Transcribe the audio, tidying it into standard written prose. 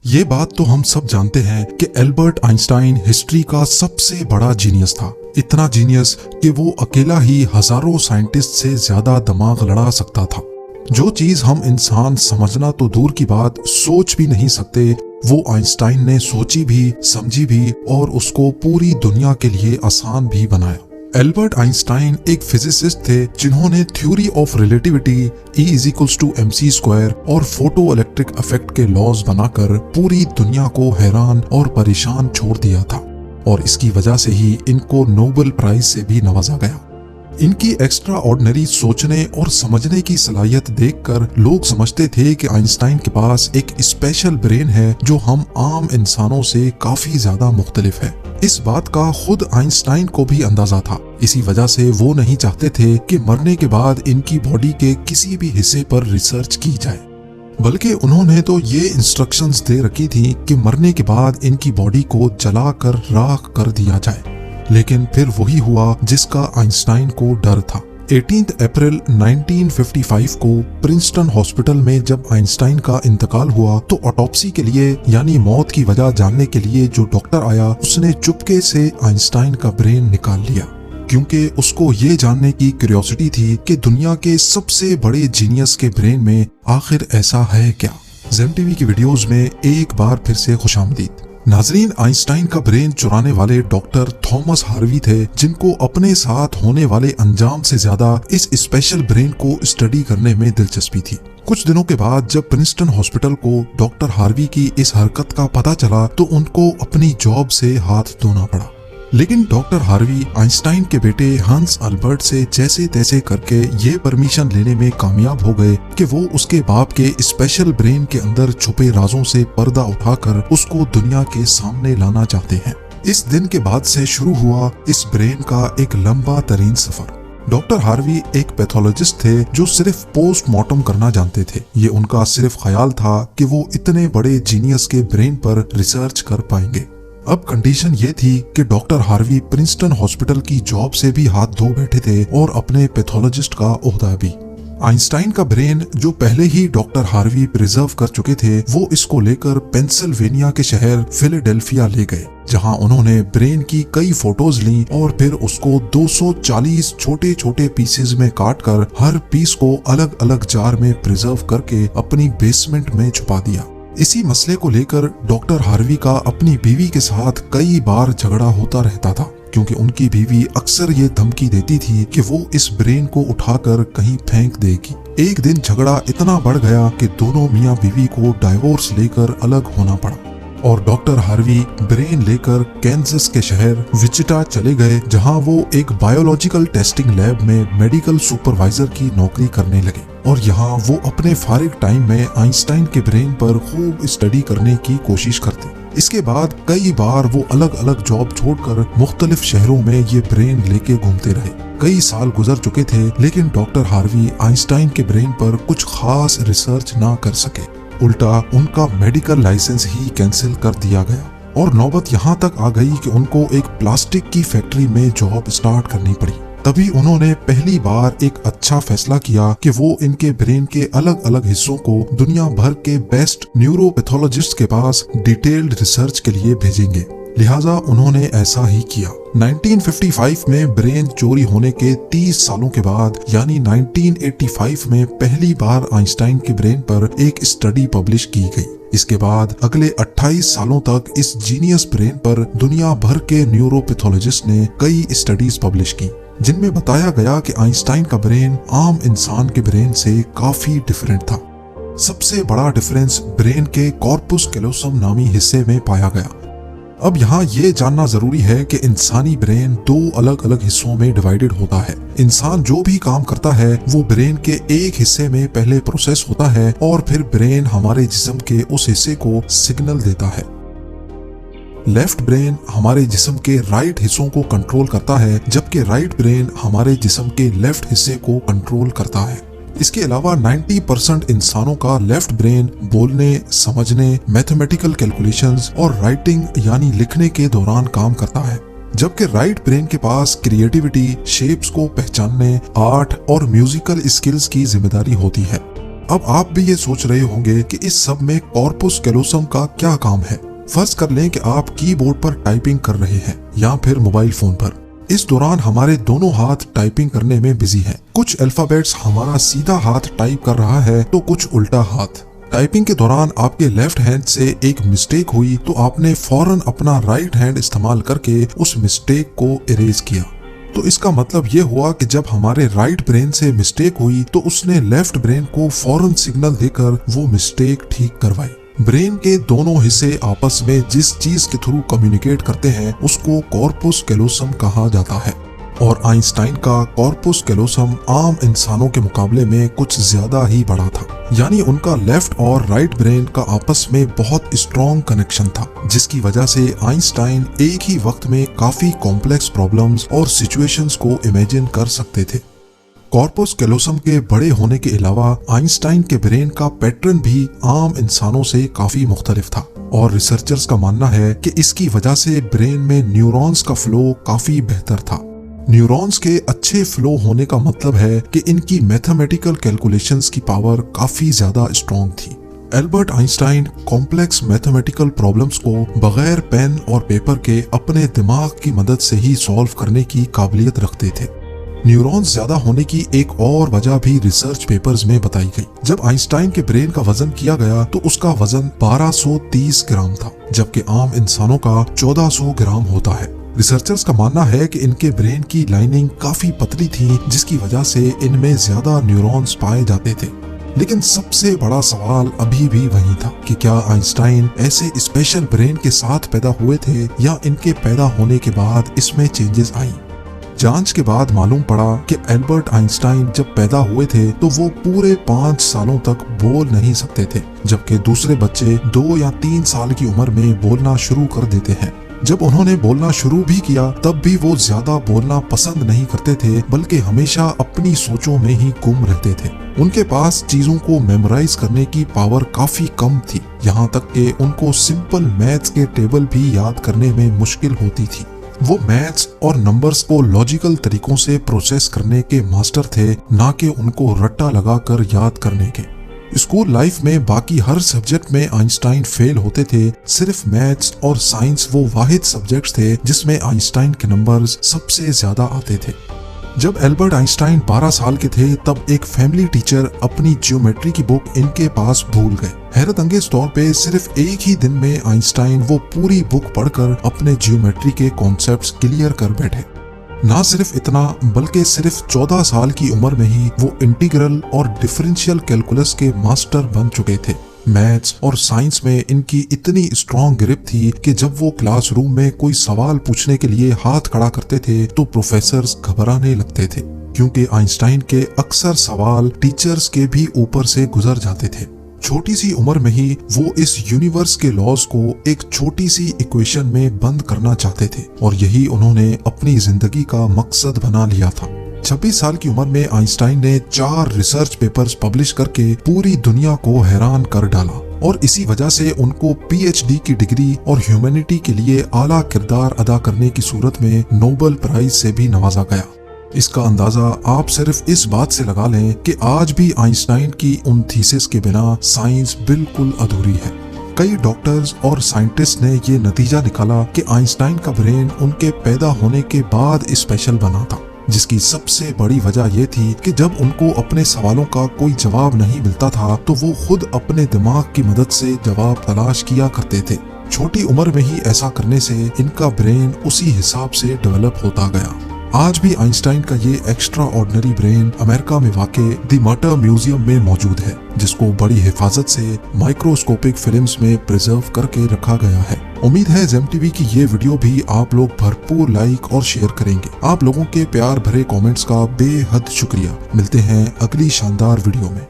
ये बात तो हम सब जानते हैं कि एल्बर्ट आइंस्टाइन हिस्ट्री का सबसे बड़ा जीनियस था। इतना जीनियस कि वो अकेला ही हजारों साइंटिस्ट से ज्यादा दिमाग लड़ा सकता था। जो चीज हम इंसान समझना तो दूर की बात, सोच भी नहीं सकते, वो आइंस्टाइन ने सोची भी, समझी भी और उसको पूरी दुनिया के लिए आसान भी बनाया। एल्बर्ट आइंस्टाइन एक फिजिसिस्ट थे जिन्होंने थ्योरी ऑफ रिलेटिविटी, E=mc² और फोटो इलेक्ट्रिक इफेक्ट के लॉज बनाकर पूरी दुनिया को हैरान और परेशान छोड़ दिया था और इसकी वजह से ही इनको नोबेल प्राइज से भी नवाजा गया। इनकी एक्स्ट्रा ऑर्डिनरी सोचने और समझने की सलाहियत देखकर लोग समझते थे कि आइंस्टाइन के पास एक स्पेशल ब्रेन है जो हम आम इंसानों से काफी ज्यादा मुख्तलिफ है। इस बात का खुद आइंस्टाइन को भी अंदाजा था। इसी वजह से वो नहीं चाहते थे कि मरने के बाद इनकी बॉडी के किसी भी हिस्से पर रिसर्च की जाए, बल्कि उन्होंने तो ये इंस्ट्रक्शंस दे रखी थी कि मरने के बाद इनकी बॉडी को जलाकर राख कर दिया जाए। लेकिन फिर वही हुआ जिसका आइंस्टाइन को डर था। 18 अप्रैल 1955 को प्रिंसटन हॉस्पिटल में जब आइंस्टाइन का इंतकाल हुआ तो ऑटोप्सी के लिए यानी मौत की वजह जानने के लिए जो डॉक्टर आया उसने चुपके से आइंस्टाइन का ब्रेन निकाल लिया, क्योंकि उसको ये जानने की क्यूरियोसिटी थी कि दुनिया के सबसे बड़े जीनियस के ब्रेन में आखिर ऐसा है क्या। ज़ेम टीवी की वीडियोस में एक बार फिर से खुशामदीद। नाजरीन, आइंस्टाइन का ब्रेन चुराने वाले डॉक्टर थॉमस हार्वी थे, जिनको अपने साथ होने वाले अंजाम से ज्यादा इस स्पेशल ब्रेन को स्टडी करने में दिलचस्पी थी। कुछ दिनों के बाद जब प्रिंसटन हॉस्पिटल को डॉक्टर हार्वी की इस हरकत का पता चला तो उनको अपनी जॉब से हाथ धोना पड़ा। लेकिन डॉक्टर हार्वी आइंस्टाइन के बेटे हंस अल्बर्ट से जैसे तैसे करके ये परमिशन लेने में कामयाब हो गए कि वो उसके बाप के स्पेशल ब्रेन के अंदर छुपे राजों से पर्दा उठाकर उसको दुनिया के सामने लाना चाहते हैं। इस दिन के बाद से शुरू हुआ इस ब्रेन का एक लंबा तरीन सफर। डॉक्टर हार्वी एक पैथोलॉजिस्ट थे जो सिर्फ पोस्टमार्टम करना जानते थे। ये उनका सिर्फ ख्याल था कि वो इतने बड़े जीनियस के ब्रेन पर रिसर्च कर पाएंगे। अब कंडीशन ये थी कि डॉक्टर हार्वी प्रिंसटन हॉस्पिटल की जॉब से भी हाथ धो बैठे थे और अपने पैथोलॉजिस्ट का ओहदा भी। आइंस्टाइन का ब्रेन जो पहले ही डॉक्टर हार्वी प्रिजर्व कर चुके थे, वो इसको लेकर पेंसिल्वेनिया के शहर फिलाडेल्फिया ले गए, जहां उन्होंने ब्रेन की कई फोटोज ली और फिर उसको 240 छोटे छोटे पीसेज में काटकर हर पीस को अलग अलग जार में प्रिजर्व करके अपनी बेसमेंट में छुपा दिया। इसी मसले को लेकर डॉक्टर हार्वी का अपनी बीवी के साथ कई बार झगड़ा होता रहता था, क्योंकि उनकी बीवी अक्सर ये धमकी देती थी कि वो इस ब्रेन को उठाकर कहीं फेंक देगी। एक दिन झगड़ा इतना बढ़ गया कि दोनों मियां बीवी को डाइवोर्स लेकर अलग होना पड़ा और डॉक्टर हार्वी ब्रेन लेकर कैंसस के शहर विचिटा चले गए, जहां वो एक बायोलॉजिकल टेस्टिंग लैब में मेडिकल सुपरवाइजर की नौकरी करने लगे और यहाँ वो अपने फारिग टाइम में आइंस्टाइन के ब्रेन पर खूब स्टडी करने की कोशिश करते। इसके बाद कई बार वो अलग अलग जॉब छोड़कर मुख्तलिफ शहरों में ये ब्रेन लेके घूमते रहे। कई साल गुजर चुके थे, लेकिन डॉक्टर हार्वी आइंस्टाइन के ब्रेन पर कुछ खास रिसर्च ना कर सके। उल्टा उनका मेडिकल लाइसेंस ही कैंसिल कर दिया गया और नौबत यहाँ तक आ गई कि उनको एक प्लास्टिक की फैक्ट्री में जॉब स्टार्ट करनी पड़ी। तभी उन्होंने पहली बार एक अच्छा फैसला किया कि वो इनके ब्रेन के अलग अलग हिस्सों को दुनिया भर के बेस्ट न्यूरोपैथोलॉजिस्ट के पास डिटेल्ड रिसर्च के लिए भेजेंगे। लिहाजा उन्होंने ऐसा ही किया। 1955 में ब्रेन चोरी होने के 30 सालों के बाद यानी 1985 में पहली बार आइंस्टाइन के ब्रेन पर एक स्टडी पब्लिश की गई। इसके बाद अगले 28 सालों तक इस जीनियस ब्रेन पर दुनिया भर के न्यूरोपैथोलॉजिस्ट ने कई स्टडीज पब्लिश की, जिनमें बताया गया कि आइंस्टाइन का ब्रेन आम इंसान के ब्रेन से काफी डिफरेंट था। सबसे बड़ा डिफरेंस ब्रेन के कॉर्पस कैलोसम नामी हिस्से में पाया गया। अब यहाँ ये जानना जरूरी है कि इंसानी ब्रेन दो अलग अलग हिस्सों में डिवाइडेड होता है। इंसान जो भी काम करता है वो ब्रेन के एक हिस्से में पहले प्रोसेस होता है और फिर ब्रेन हमारे जिस्म के उस हिस्से को सिग्नल देता है। लेफ्ट ब्रेन हमारे जिस्म के राइट हिस्सों को कंट्रोल करता है, जबकि राइट ब्रेन हमारे जिस्म के लेफ्ट हिस्से को कंट्रोल करता है। इसके अलावा 90% इंसानों का लेफ्ट ब्रेन बोलने, समझने, मैथमेटिकल कैलकुलेशंस और राइटिंग यानी लिखने के दौरान काम करता है, जबकि राइट ब्रेन के पास क्रिएटिविटी, शेप्स को पहचानने, आर्ट और म्यूजिकल स्किल्स की जिम्मेदारी होती है। अब आप भी ये सोच रहे होंगे कि इस सब में कॉर्पस कैलोसम का क्या काम है। फर्ज कर लें कि आप कीबोर्ड पर टाइपिंग कर रहे हैं या फिर मोबाइल फोन पर। इस दौरान हमारे दोनों हाथ टाइपिंग करने में बिजी हैं। कुछ अल्फाबेट्स हमारा सीधा हाथ टाइप कर रहा है तो कुछ उल्टा हाथ। टाइपिंग के दौरान आपके लेफ्ट हैंड से एक मिस्टेक हुई तो आपने फौरन अपना राइट हैंड इस्तेमाल करके उस मिस्टेक को इरेज किया। तो इसका मतलब ये हुआ कि जब हमारे राइट ब्रेन से मिस्टेक हुई तो उसने लेफ्ट ब्रेन को फौरन सिग्नल देकर वो मिस्टेक ठीक करवाई। ब्रेन के दोनों हिस्से आपस में जिस चीज के थ्रू कम्युनिकेट करते हैं उसको कॉर्पस कैलोसम कहा जाता है। और आइंस्टाइन का कॉर्पस कैलोसम आम इंसानों के मुकाबले में कुछ ज्यादा ही बड़ा था, यानी उनका लेफ्ट और राइट ब्रेन का आपस में बहुत स्ट्रॉन्ग कनेक्शन था, जिसकी वजह से आइंस्टाइन एक ही वक्त में काफी कॉम्प्लेक्स प्रॉब्लम्स और सिचुएशंस को इमेजिन कर सकते थे। कॉर्पस कैलोसम के बड़े होने के अलावा आइंस्टाइन के ब्रेन का पैटर्न भी आम इंसानों से काफी मुख्तलिफ था और रिसर्चर्स का मानना है कि इसकी वजह से ब्रेन में न्यूरॉन्स का फ्लो काफी बेहतर था। न्यूरॉन्स के अच्छे फ्लो होने का मतलब है कि इनकी मैथमेटिकल कैलकुलेशंस की पावर काफी ज्यादा स्ट्रॉन्ग थी। Albert Einstein complex mathematical problems को बगैर पेन और पेपर के अपने दिमाग की मदद से ही सॉल्व करने की काबिलियत रखते थे। न्यूरॉन्स ज्यादा होने की एक और वजह भी रिसर्च पेपर्स में बताई गई। जब आइंस्टाइन के ब्रेन का वजन किया गया तो उसका वजन 1230 ग्राम था, जबकि आम इंसानों का 1400 ग्राम होता है। रिसर्चर्स का मानना है कि इनके ब्रेन की लाइनिंग काफी पतली थी, जिसकी वजह से इनमें ज्यादा न्यूरॉन्स पाए जाते थे। लेकिन सबसे बड़ा सवाल अभी भी वही था कि क्या आइंस्टाइन ऐसे स्पेशल ब्रेन के साथ पैदा हुए थे या इनके पैदा होने के बाद इसमें चेंजेस आई। जांच के बाद मालूम पड़ा कि एल्बर्ट आइंस्टाइन जब पैदा हुए थे तो वो पूरे 5 सालों तक बोल नहीं सकते थे, जबकि दूसरे बच्चे 2 या 3 साल की उम्र में बोलना शुरू कर देते हैं। जब उन्होंने बोलना शुरू भी किया तब भी वो ज्यादा बोलना पसंद नहीं करते थे, बल्कि हमेशा अपनी सोचों में ही गुम रहते थे। उनके पास चीजों को मेमोराइज करने की पावर काफी कम थी, यहाँ तक कि उनको सिंपल मैथ्स के टेबल भी याद करने में मुश्किल होती थी। वो मैथ्स और नंबर्स को लॉजिकल तरीकों से प्रोसेस करने के मास्टर थे, ना कि उनको रट्टा लगाकर याद करने के। स्कूल लाइफ में बाकी हर सब्जेक्ट में आइंस्टाइन फेल होते थे, सिर्फ मैथ्स और साइंस वो वाहिद सब्जेक्ट्स थे जिसमें आइंस्टाइन के नंबर्स सबसे ज्यादा आते थे। जब एल्बर्ट आइंस्टाइन 12 साल के थे तब एक फैमिली टीचर अपनी ज्योमेट्री की बुक इनके पास भूल गए। हैरत अंगेज तौर पे सिर्फ एक ही दिन में आइंस्टाइन वो पूरी बुक पढ़कर अपने ज्योमेट्री के कॉन्सेप्ट्स क्लियर कर बैठे। ना सिर्फ इतना, बल्कि सिर्फ 14 साल की उम्र में ही वो इंटीग्रल और डिफरेंशियल कैलकुलस के मास्टर बन चुके थे। मैथ्स और साइंस में इनकी इतनी स्ट्रॉन्ग ग्रिप थी कि जब वो क्लासरूम में कोई सवाल पूछने के लिए हाथ खड़ा करते थे तो प्रोफेसर्स घबराने लगते थे, क्योंकि आइंस्टाइन के अक्सर सवाल टीचर्स के भी ऊपर से गुजर जाते थे। छोटी सी उम्र में ही वो इस यूनिवर्स के लॉज को एक छोटी सी इक्वेशन में बंद करना चाहते थे और यही उन्होंने अपनी जिंदगी का मकसद बना लिया था। 26 साल की उम्र में आइंस्टाइन ने 4 रिसर्च पेपर्स पब्लिश करके पूरी दुनिया को हैरान कर डाला और इसी वजह से उनको पीएचडी की डिग्री और ह्यूमैनिटी के लिए आला किरदार अदा करने की सूरत में नोबेल प्राइज से भी नवाजा गया। इसका अंदाजा आप सिर्फ इस बात से लगा लें कि आज भी आइंस्टाइन की उन थीसिस के बिना साइंस बिल्कुल अधूरी है। कई डॉक्टर्स और साइंटिस्ट ने ये नतीजा निकाला कि आइंस्टाइन का ब्रेन उनके पैदा होने के बाद स्पेशल बना था, जिसकी सबसे बड़ी वजह यह थी कि जब उनको अपने सवालों का कोई जवाब नहीं मिलता था तो वो खुद अपने दिमाग की मदद से जवाब तलाश किया करते थे। छोटी उम्र में ही ऐसा करने से इनका ब्रेन उसी हिसाब से डेवलप होता गया। आज भी आइंस्टाइन का ये एक्स्ट्रा ऑर्डिनरी ब्रेन अमेरिका में वाक़े द मर्टर म्यूजियम में मौजूद है, जिसको बड़ी हिफाजत से माइक्रोस्कोपिक फिल्म्स में प्रिजर्व करके रखा गया है। उम्मीद है जेम टीवी की ये वीडियो भी आप लोग भरपूर लाइक और शेयर करेंगे। आप लोगों के प्यार भरे कमेंट्स का बेहद शुक्रिया। मिलते हैं अगली शानदार वीडियो में।